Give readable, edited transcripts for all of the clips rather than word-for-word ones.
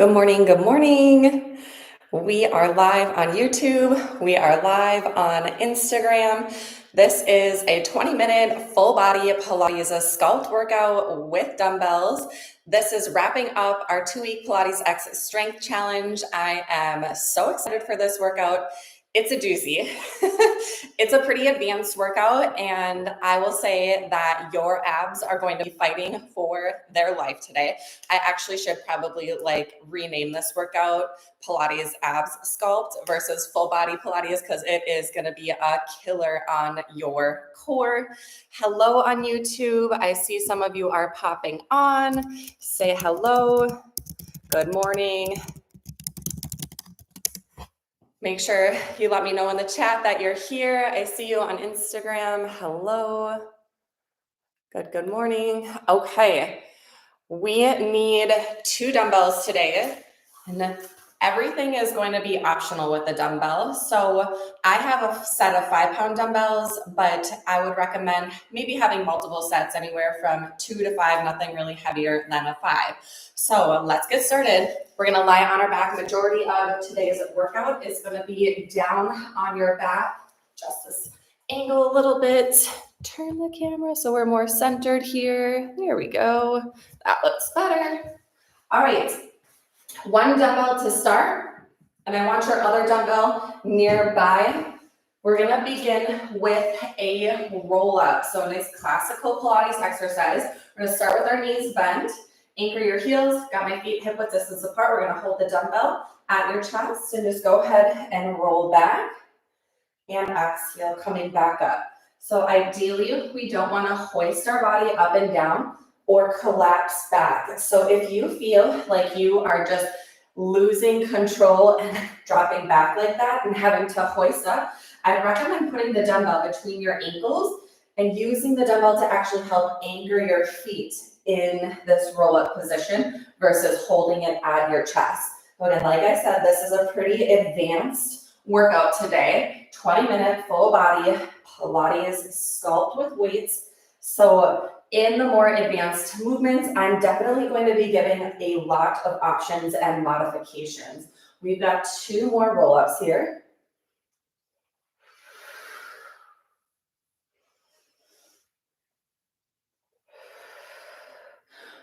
Good morning, good morning. We are live on YouTube. We are live on Instagram. This is a 20-minute full body Pilates sculpt workout with dumbbells. This is wrapping up our 2-week Pilates X Strength Challenge. I am so excited for this workout. It's a doozy. It's a pretty advanced workout, and I will say that your abs are going to be fighting for their life today. I actually should probably rename this workout Pilates Abs Sculpt versus Full Body Pilates, because it is going to be a killer on your core. Hello on YouTube. I see some of you are popping on. Say hello. Good morning. Make sure you let me know in the chat that you're here. I see you on Instagram. Hello. Good morning. Okay. We need 2 dumbbells today, and everything is going to be optional with the dumbbell. So I have a set of 5-pound dumbbells, but I would recommend maybe having multiple sets, anywhere from 2 to 5, nothing really heavier than a 5. So let's get started. We're going to lie on our back. Majority of today's workout is going to be down on your back. Just this angle a little bit. Turn the camera so we're more centered here. There we go. That looks better. All right. 1 dumbbell to start, and I want your other dumbbell nearby. We're going to begin with a roll up. So a nice classical Pilates exercise. We're going to start with our knees bent. Anchor your heels. Got my feet hip width distance apart. We're going to hold the dumbbell at your chest and just go ahead and roll back and exhale, coming back up. So ideally, we don't want to hoist our body up and down or collapse back. So if you feel like you are just losing control and dropping back like that and having to hoist up, I'd recommend putting the dumbbell between your ankles and using the dumbbell to actually help anchor your feet in this roll-up position versus holding it at your chest. But again, like I said, this is a pretty advanced workout today. 20-minute full body Pilates sculpt with weights. So in the more advanced movements, I'm definitely going to be giving a lot of options and modifications. We've got 2 more roll-ups here.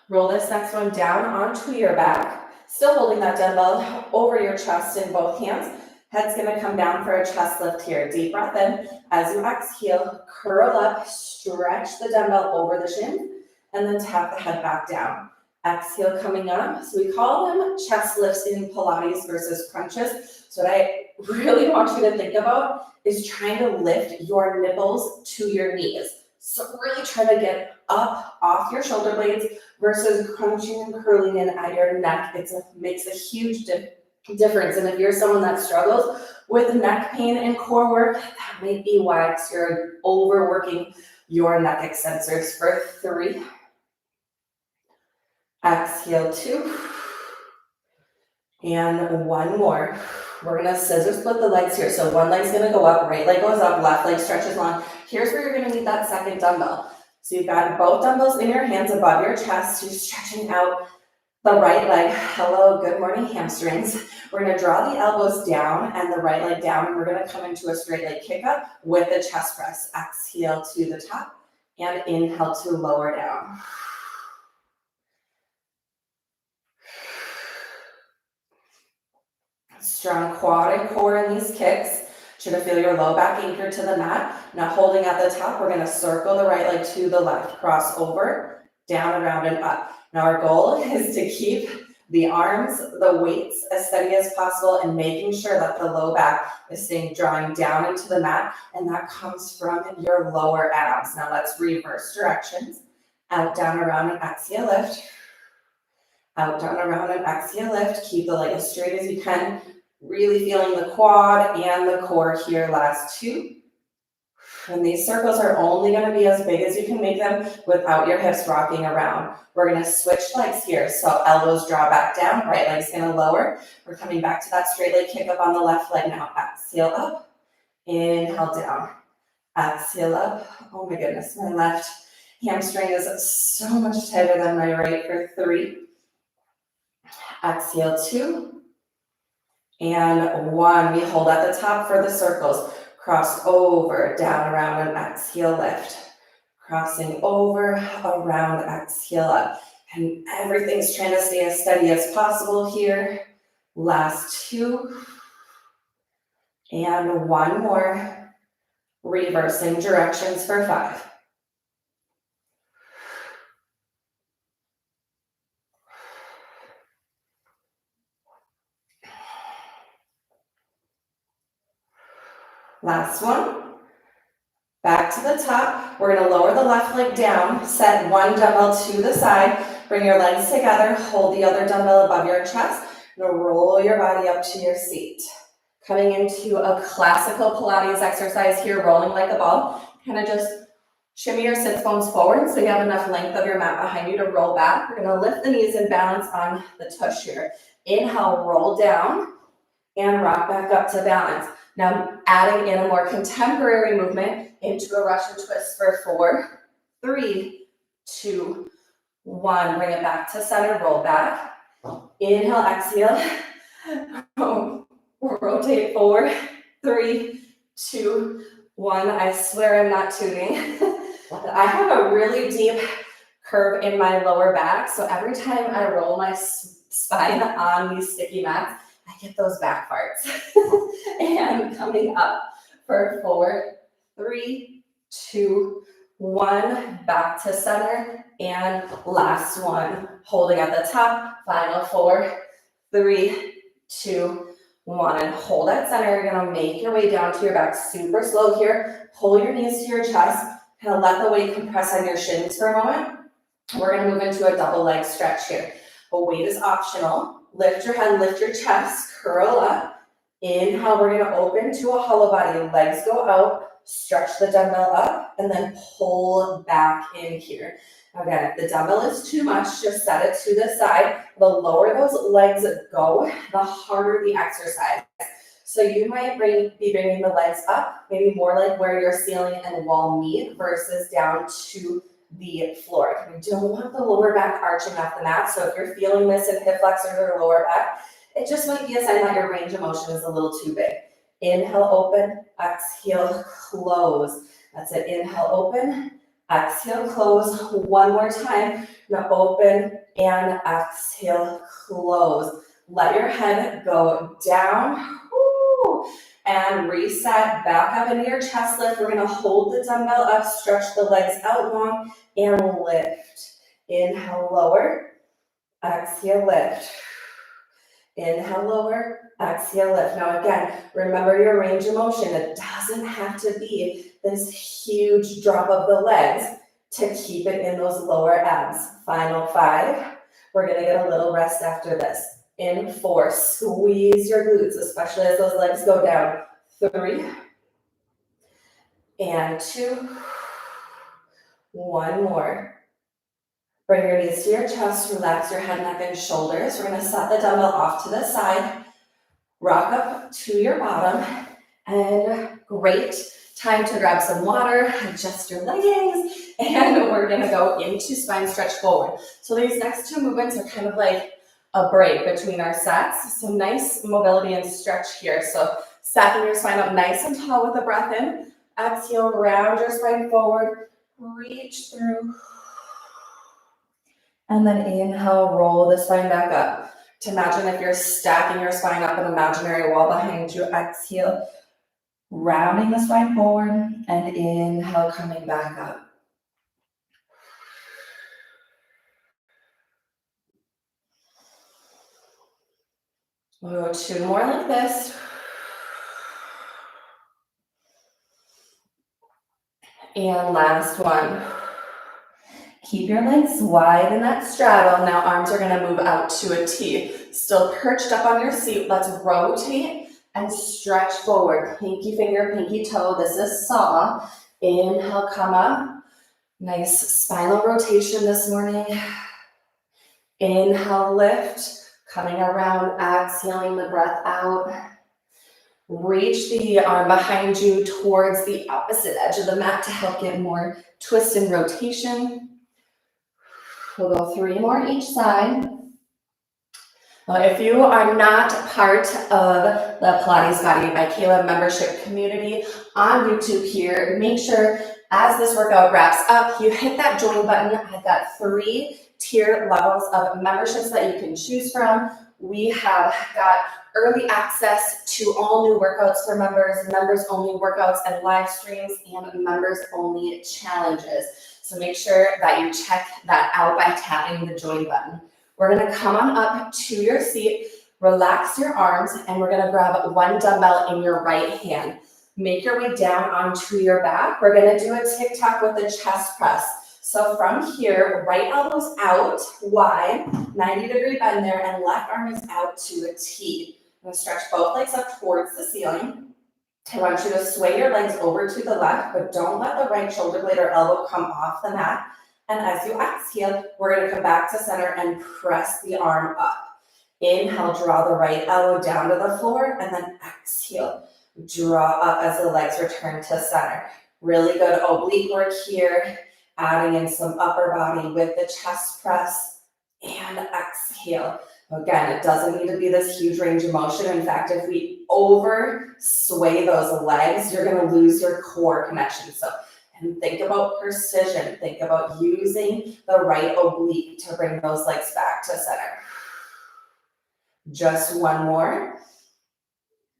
Roll this next one down onto your back, still holding that dumbbell over your chest in both hands. Head's going to come down for a chest lift here. Deep breath in. As you exhale, curl up, stretch the dumbbell over the shin, and then tap the head back down. Exhale, coming up. So we call them chest lifts in Pilates versus crunches. So what I really want you to think about is trying to lift your nipples to your knees. So really try to get up off your shoulder blades versus crunching and curling in at your neck. It makes a huge difference. And if you're someone that struggles with neck pain and core work, that might be why, because you're overworking your neck extensors. For 3. Exhale, 2. And 1 more. We're going to scissor split the legs here. So one leg's going to go up, right leg goes up, left leg stretches long. Here's where you're going to need that second dumbbell. So you've got both dumbbells in your hands above your chest. You're stretching out the right leg. Hello, good morning, hamstrings. We're going to draw the elbows down and the right leg down, and we're going to come into a straight leg kick up with the chest press. Exhale to the top and inhale to lower down. Strong quad and core in these kicks. You're going to feel your low back anchored to the mat. Now holding at the top, we're going to circle the right leg to the left, cross over, down, around, and up. Now our goal is to keep the arms, the weights as steady as possible, and making sure that the low back is staying drawing down into the mat, and that comes from your lower abs. Now let's reverse directions. Out, down, around, and exhale, lift. Out, down, around, and exhale, lift. Keep the leg as straight as you can. Really feeling the quad and the core here, last 2. And these circles are only going to be as big as you can make them without your hips rocking around. We're going to switch legs here. So elbows draw back down, right leg's going to lower. We're coming back to that straight leg kick up on the left leg now. Exhale up, inhale down, exhale up. Oh my goodness, my left hamstring is so much tighter than my right. For 3. Exhale, 2. And 1. We hold at the top for the circles. Cross over, down, around, and exhale, lift. Crossing over, around, exhale, up. And everything's trying to stay as steady as possible here. Last 2. And 1 more. Reversing directions for 5. Last one. Back to the top. We're going to lower the left leg down. Set one dumbbell to the side. Bring your legs together. Hold the other dumbbell above your chest. And roll your body up to your seat. Coming into a classical Pilates exercise here, rolling like a ball. Kind of just shimmy your sits bones forward so you have enough length of your mat behind you to roll back. We're going to lift the knees and balance on the tush here. Inhale, roll down and rock back up to balance. Now adding in a more contemporary movement into a Russian twist for 4, 3, 2, 1. Bring it back to center, roll back. Inhale, exhale. Rotate 4, 3, 2, 1. I swear I'm not tooting. I have a really deep curve in my lower back, so every time I roll my spine on these sticky mats, I get those back farts. And coming up for 4, 3, 2, 1. Back to center. And last one. Holding at the top. Final 4, 3, 2, 1. And hold at center. You're going to make your way down to your back super slow here. Pull your knees to your chest. Kind of let the weight compress on your shins for a moment. We're going to move into a double leg stretch here. But weight is optional. Lift your head, lift your chest, curl up. Inhale, we're going to open to a hollow body. Legs go out, stretch the dumbbell up, and then pull back in here. Again, if the dumbbell is too much, just set it to the side. The lower those legs go, the harder the exercise. So you might be bringing the legs up, maybe more like where your ceiling and wall meet versus down to the floor. You don't want the lower back arching off the mat. So if you're feeling this in hip flexors or lower back, it just might be a sign that your range of motion is a little too big. Inhale, open, exhale, close. That's it. Inhale, open, exhale, close. One more time. Now open and exhale, close. Let your head go down. Woo. And reset back up into your chest lift. We're going to hold the dumbbell up, stretch the legs out long, and lift. Inhale, lower. Exhale, lift. Inhale, lower. Exhale, lift. Now again, remember your range of motion. It doesn't have to be this huge drop of the legs to keep it in those lower abs. Final 5. We're going to get a little rest after this. In 4, squeeze your glutes, especially as those legs go down. 3, and 2, 1 more. Bring your knees to your chest, relax your head, neck, and shoulders. We're going to set the dumbbell off to the side, rock up to your bottom, and great time to grab some water, adjust your leggings, and we're going to go into spine stretch forward. So these next 2 movements are kind of like a break between our sets. So nice mobility and stretch here. So stacking your spine up nice and tall with a breath in. Exhale, round your spine forward, reach through. And then inhale, roll the spine back up. To imagine if you're stacking your spine up an imaginary wall behind you. Exhale, rounding the spine forward, and inhale, coming back up. We'll go 2 more like this. And last one. Keep your legs wide in that straddle. Now arms are going to move out to a T. Still perched up on your seat. Let's rotate and stretch forward. Pinky finger, pinky toe. This is saw. Inhale, come up. Nice spinal rotation this morning. Inhale, lift. Coming around, exhaling the breath out. Reach the arm behind you towards the opposite edge of the mat to help get more twist and rotation. We'll go 3 more each side. Well, if you are not part of the Pilates Body by Kayla membership community on YouTube here, make sure as this workout wraps up, you hit that join button. I've got 3 tier levels of memberships that you can choose from. We have got early access to all new workouts for members, members only workouts and live streams, and members only challenges. So make sure that you check that out by tapping the join button. We're gonna come on up to your seat, relax your arms, and we're gonna grab 1 dumbbell in your right hand. Make your way down onto your back. We're gonna do a tic-tac with a chest press. So from here, right elbow's out, wide, 90-degree bend there, and left arm is out to a T. I'm gonna stretch both legs up towards the ceiling. I want you to sway your legs over to the left, but don't let the right shoulder blade or elbow come off the mat. And as you exhale, we're gonna come back to center and press the arm up. Inhale, draw the right elbow down to the floor, and then exhale, draw up as the legs return to center. Really good oblique work here, adding in some upper body with the chest press, and exhale. Again, it doesn't need to be this huge range of motion. In fact, if we over sway those legs, you're gonna lose your core connection. So, and think about precision. Think about using the right oblique to bring those legs back to center. Just 1 more.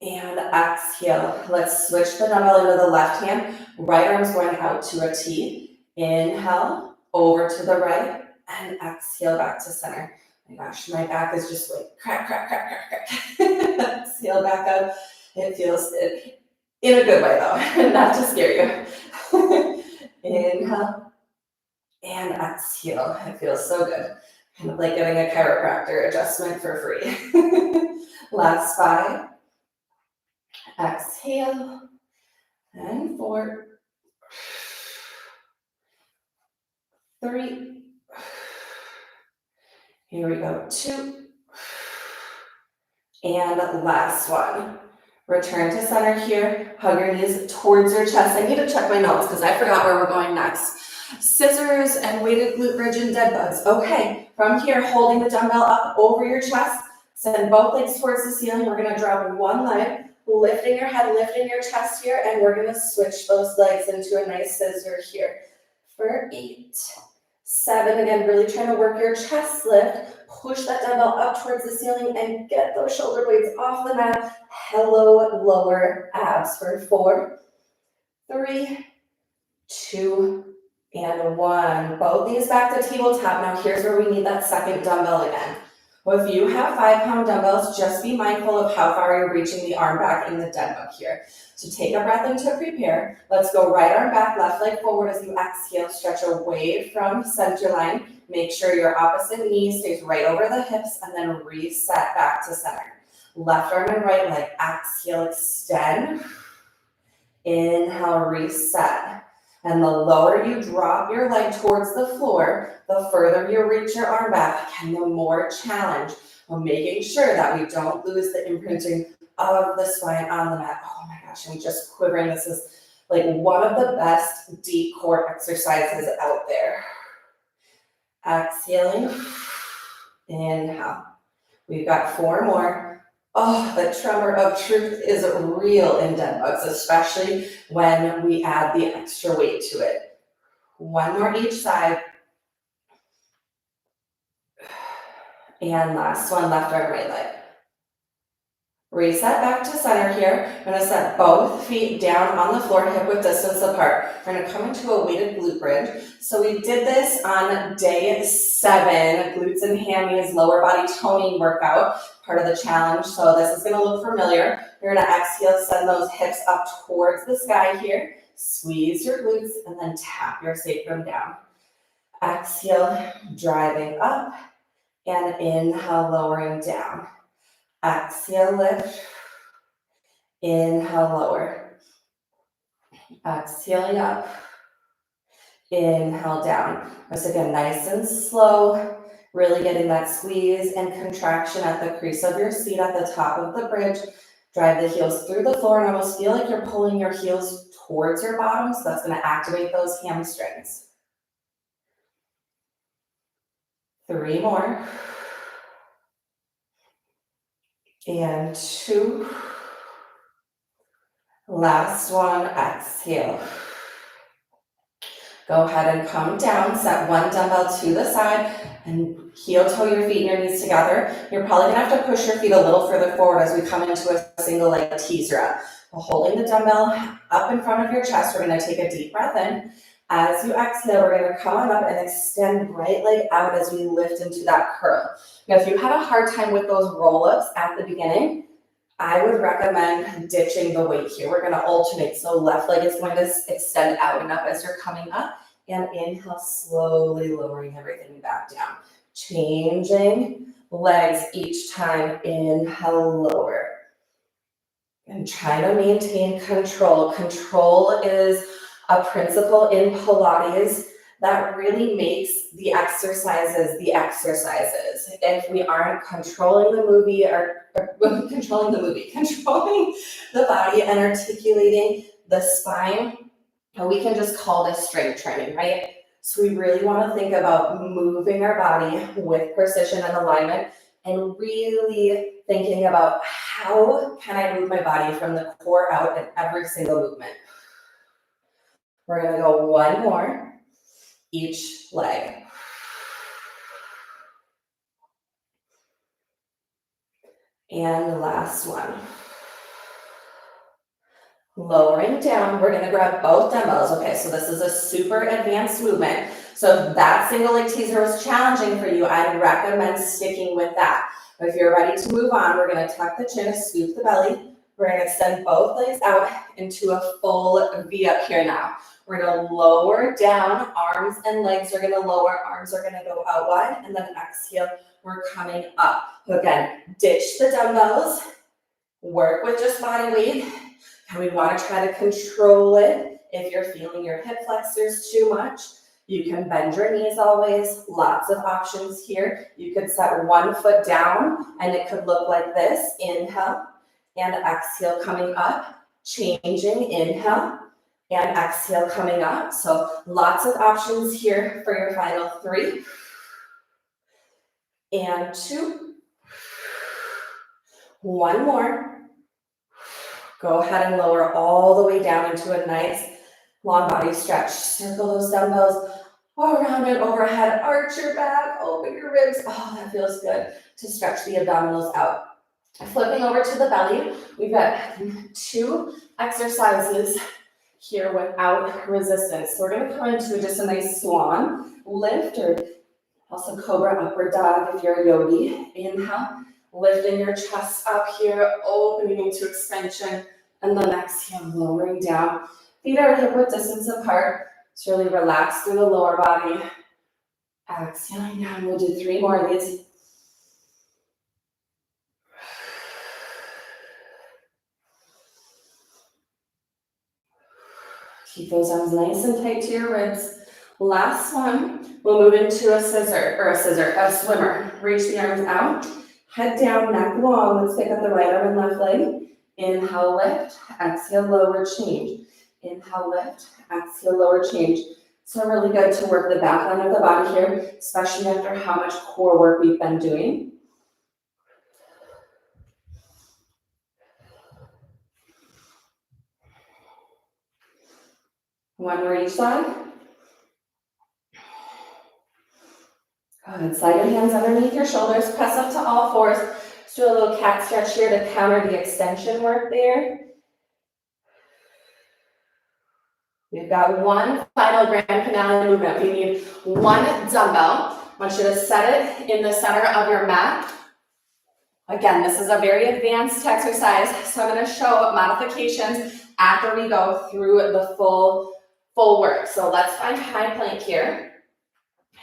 And exhale. Let's switch the dumbbell into the left hand. Right arm's going out to a T. Inhale, over to the right, and exhale back to center. Oh my gosh, my back is just like crack, crack, crack, crack, crack. Exhale back up. It feels it in a good way though, not to scare you. Inhale and exhale. It feels so good. Kind of like getting a chiropractor adjustment for free. Last 5. Exhale. And 4. 3. Here we go. 2. And last one. Return to center here. Hug your knees towards your chest. I need to check my notes because I forgot where we're going next. Scissors and weighted glute bridge and dead bugs. Okay, from here, holding the dumbbell up over your chest. Send both legs towards the ceiling. We're gonna drop 1 leg, lifting your head, lifting your chest here, and we're gonna switch those legs into a nice scissor here for 8, 7. Again, really trying to work your chest lift. Push that dumbbell up towards the ceiling and get those shoulder blades off the mat. Hello, lower abs for 4, 3, 2, and 1. Both knees back to tabletop. Now here's where we need that second dumbbell again. Well, if you have 5-pound dumbbells, just be mindful of how far you're reaching the arm back in the dead bug here. So take a breath in to prepare. Let's go right arm back, left leg forward as you exhale. Stretch away from center line. Make sure your opposite knee stays right over the hips, and then reset back to center. Left arm and right leg. Exhale, extend. Inhale, reset. And the lower you drop your leg towards the floor, the further you reach your arm back, and the more challenge of making sure that we don't lose the imprinting of the spine on the mat. Oh my gosh, I'm just quivering. This is like one of the best deep core exercises out there. Exhaling, inhale. We've got 4 more. Oh, the tremor of truth is real in dead bugs, especially when we add the extra weight to it. 1 more each side. And last one, left arm, right leg. Reset back to center here. I'm going to set both feet down on the floor, hip width distance apart. We're going to come into a weighted glute bridge. So we did this on day 7, glutes and hammies, lower body toning workout, part of the challenge. So this is going to look familiar. You're going to exhale, send those hips up towards the sky here. Squeeze your glutes and then tap your sacrum down. Exhale, driving up, and inhale, lowering down. Exhale, lift. Inhale, lower. Exhaling up. Inhale, down. Once again, nice and slow. Really getting that squeeze and contraction at the crease of your seat at the top of the bridge. Drive the heels through the floor and almost feel like you're pulling your heels towards your bottom. So that's going to activate those hamstrings. 3 more. And 2. Last one, exhale. Go ahead and come down, set one dumbbell to the side, and heel toe your feet and your knees together. You're probably gonna have to push your feet a little further forward as we come into a single leg teaser up. While holding the dumbbell up in front of your chest, we're gonna take a deep breath in. As you exhale, we're gonna come on up and extend right leg out as we lift into that curl. Now, if you had a hard time with those roll-ups at the beginning, I would recommend ditching the weight here. We're gonna alternate. So left leg is going to extend out and up as you're coming up, and inhale, slowly lowering everything back down. Changing legs each time, inhale, lower. And try to maintain control. Control is a principle in Pilates that really makes the exercises the exercises. If we aren't controlling the controlling the body and articulating the spine, we can just call this strength training, right? So we really want to think about moving our body with precision and alignment, and really thinking about how can I move my body from the core out in every single movement. We're going to go one more, each leg. And the last one. Lowering down, we're gonna grab both dumbbells. Okay, so this is a super advanced movement. So if that single leg teaser was challenging for you, I'd recommend sticking with that. But if you're ready to move on, we're gonna tuck the chin, scoop the belly. We're gonna extend both legs out into a full V up here now. We're gonna lower down, arms and legs are gonna lower, arms are gonna go out wide, and then exhale, we're coming up. So again, ditch the dumbbells, work with just body weight. And we want to try to control it. If you're feeling your hip flexors too much, you can bend your knees always. Lots of options here. You could set one foot down and it could look like this. Inhale and exhale coming up. Changing, inhale and exhale coming up. So lots of options here for your final 3. And 2. One more. Go ahead and lower all the way down into a nice long body stretch. Circle those dumbbells around and overhead. Arch your back, open your ribs. Oh, that feels good to stretch the abdominals out. Flipping over to the belly, we've got 2 exercises here without resistance. So we're going to come into just a nice swan lift, or also cobra upward dog if you're a yogi. Inhale. Lifting your chest up here, opening into extension, and then exhale, lowering down. Feet are hip width distance apart. Just really relax through the lower body. Exhaling down, we'll do 3 more of these. Keep those arms nice and tight to your ribs. Last one, we'll move into a swimmer. Reach the arms out. Head down, neck long. Let's pick up the right arm and left leg. Inhale, lift. Exhale, lower, change. Inhale, lift. Exhale, lower, change. So really good to work the back line of the body here, especially after how much core work we've been doing. One more each side. Good. Slide your hands underneath your shoulders. Press up to all fours. Let's do a little cat stretch here to counter the extension work there. We've got one final grand finale movement. We need one dumbbell. I want you to set it in the center of your mat. Again, this is a very advanced exercise, so I'm going to show modifications after we go through the full work. So let's find high plank here.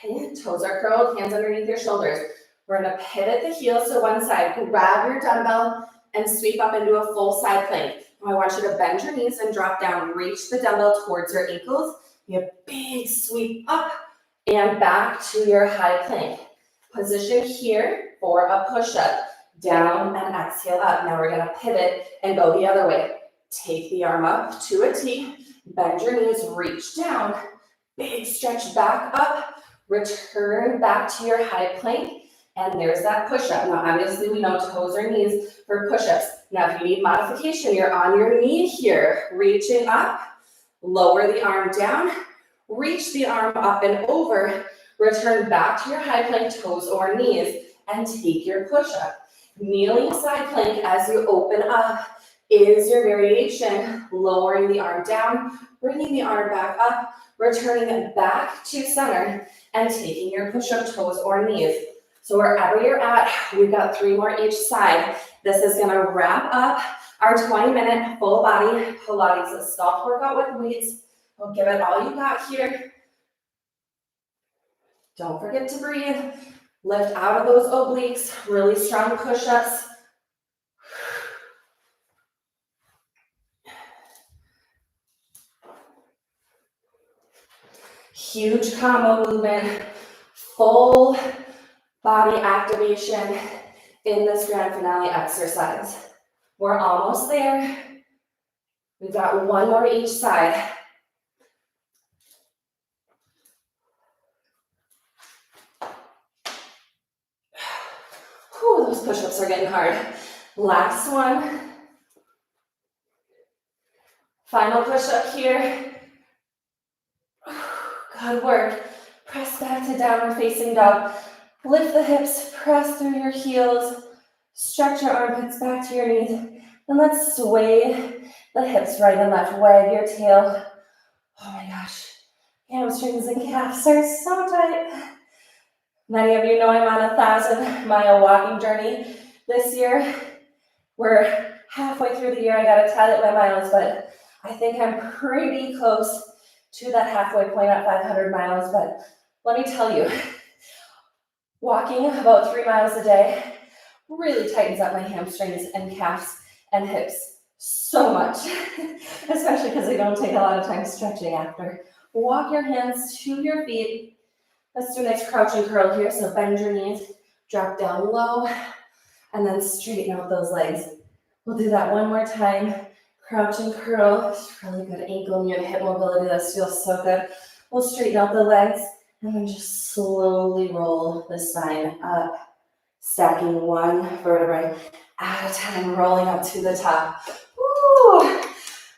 Okay, toes are curled, hands underneath your shoulders. We're going to pivot the heels to one side. Grab your dumbbell and sweep up into a full side plank. I want you to bend your knees and drop down. Reach the dumbbell towards your ankles. You have a big sweep up and back to your high plank. Position here for a push-up. Down and exhale up. Now we're going to pivot and go the other way. Take the arm up to a T. Bend your knees, reach down. Big stretch back up. Return back to your high plank. And there's that push-up. Now, obviously, we know toes or knees for push-ups. Now, if you need modification, you're on your knee here, reaching up, lower the arm down, reach the arm up and over, return back to your high plank, toes or knees, and take your push-up. Kneeling side plank as you open up is your variation, lowering the arm down, bringing the arm back up, returning it back to center, and taking your push-up toes or knees. So wherever you're at, we've got 3 more each side. This is gonna wrap up our 20-minute full body Pilates sculpt workout with weights. We'll give it all you got here. Don't forget to breathe. Lift out of those obliques, really strong push-ups. Huge combo movement, full body activation in this grand finale exercise. We're almost there. We've got 1 more each side. Whew, those push-ups are getting hard. Last one. Final push-up here. Good work. Press back to downward facing dog. Lift the hips, press through your heels. Stretch your armpits back to your knees. And let's sway the hips right and left. Wag your tail. Oh my gosh. Hamstrings and calves are so tight. Many of you know I'm on a 1,000-mile walking journey this year. We're halfway through the year. I gotta tally my miles, but I think I'm pretty close to that halfway point at 500 miles. But let me tell you, walking about 3 miles a day really tightens up my hamstrings and calves and hips so much, especially because they don't take a lot of time stretching after. Walk your hands to your feet. Let's do a nice crouch and curl here. So bend your knees, drop down low, and then straighten out those legs. We'll do that one more time. Crouch and curl. It's really good ankle and hip mobility. This feels so good. We'll straighten out the legs and then just slowly roll the spine up, stacking 1 vertebrae at a time, rolling up to the top. Woo!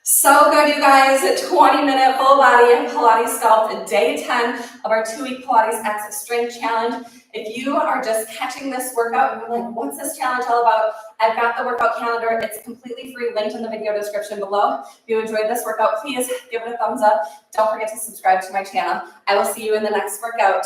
So good, you guys. 20-minute full body Pilates sculpt, day 10 of our 2-week Pilates Access Strength Challenge. If you are just catching this workout and you're like, what's this challenge all about? I've got the workout calendar. It's completely free, linked in the video description below. If you enjoyed this workout, please give it a thumbs up. Don't forget to subscribe to my channel. I will see you in the next workout.